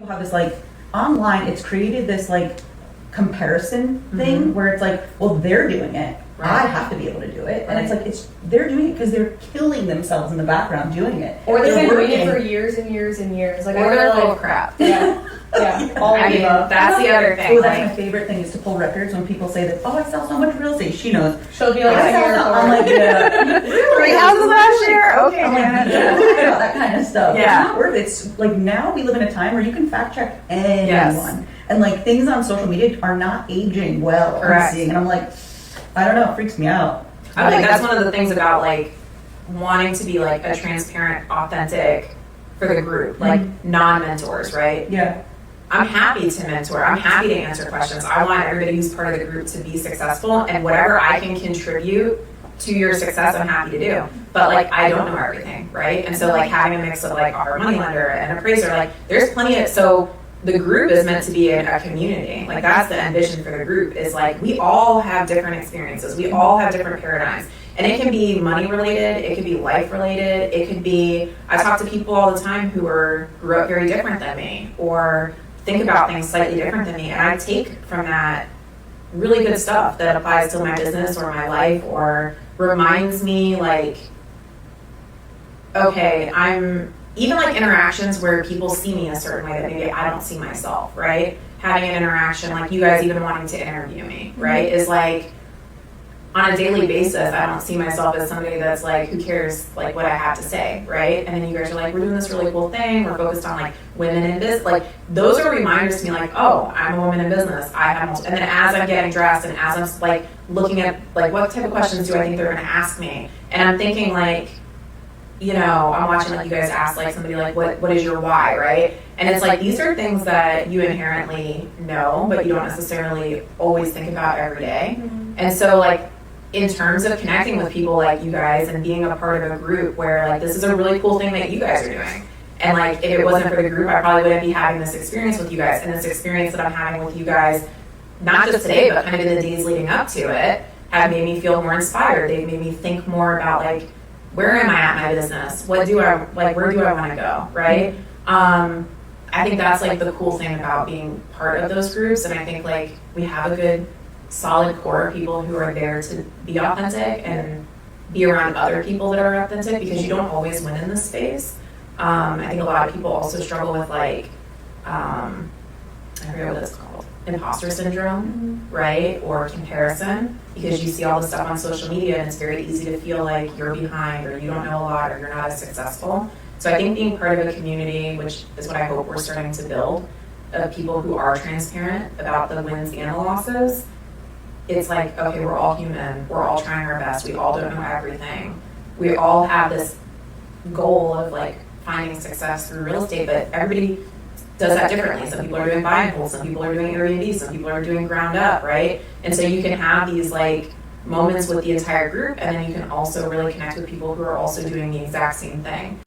people have this like online, it's created this like comparison thing where it's like, well, they're doing it. Right. I have to be able to do it. And it's like, they're doing it because they're killing themselves in the background doing it. Or they've been doing it for years and years and years. Like, or they're full of crap. Yeah. I mean, that's the other thing. Oh, that's my favorite thing is to pull records when people say that, oh, I sell so much real estate. She knows. She'll be like, I'm like, yeah. 3 houses last year? Okay. I'm like, yeah, that kind of stuff. Yeah. It's not worth it. It's like now we live in a time where you can fact check anyone. Yes. And like things on social media are not aging well. Correct. I'm seeing. And I'm like, I don't know, it freaks me out. I think that's one of the things about like wanting to be like a transparent, authentic for the group, like non-mentors, right? Yeah. I'm happy to mentor. I'm happy to answer questions. I want everybody who's part of the group to be successful, and whatever I can contribute to your success, I'm happy to do. But like, I don't know everything, right? And so like having a mix of like our money lender and appraiser, like there's plenty of, so the group is meant to be a community. Like that's the ambition for the group is like, we all have different experiences. We all have different paradigms. And it can be money related, it could be life related, it could be, I talk to people all the time who grew up very different than me, or think about things slightly different than me, and I take from that really good stuff that applies to my business or my life, or reminds me like, okay, I'm even like interactions where people see me a certain way that maybe I don't see myself, right? Having an interaction like you guys even wanting to interview me, right? Is like on a daily basis, I don't see myself as somebody that's like, who cares like what I have to say, right? And then you guys are like, we're doing this really cool thing. We're focused on like women in business. Like those are reminders to me like, oh, I'm a woman in business. I have, and then as I'm getting dressed and as I'm like looking at like what type of questions do I think they're going to ask me, and I'm thinking like, you know, I'm watching like you guys ask like somebody like, what is your why, right? And it's like these are things that you inherently know, but you don't necessarily always think about every day. And so like, in terms of connecting with people like you guys and being a part of a group where like this is a really cool thing that you guys are doing, and like if it wasn't for the group I probably wouldn't be having this experience with you guys, and this experience that I'm having with you guys not just today but kind of in the days leading up to it have made me feel more inspired. They made me think more about like, where am I at in my business? What do I like, where do I want to go, right? I think that's like the cool thing about being part of those groups, and I think like we have a good solid core of people who are there to be authentic and be around other people that are authentic, because you don't always win in this space. I think a lot of people also struggle with like, I forget what it's called, imposter syndrome, right? Or comparison, because you see all this stuff on social media and it's very easy to feel like you're behind or you don't know a lot or you're not as successful. So I think being part of a community, which is what I hope we're starting to build, of people who are transparent about the wins and the losses, it's like, okay, we're all human. We're all trying our best. We all don't know everything. We all have this goal of like finding success through real estate, but everybody does that differently. Some people are doing buy and hold, some people are doing Airbnb, some people are doing ground up, right? And so you can have these like moments with the entire group, and then you can also really connect with people who are also doing the exact same thing.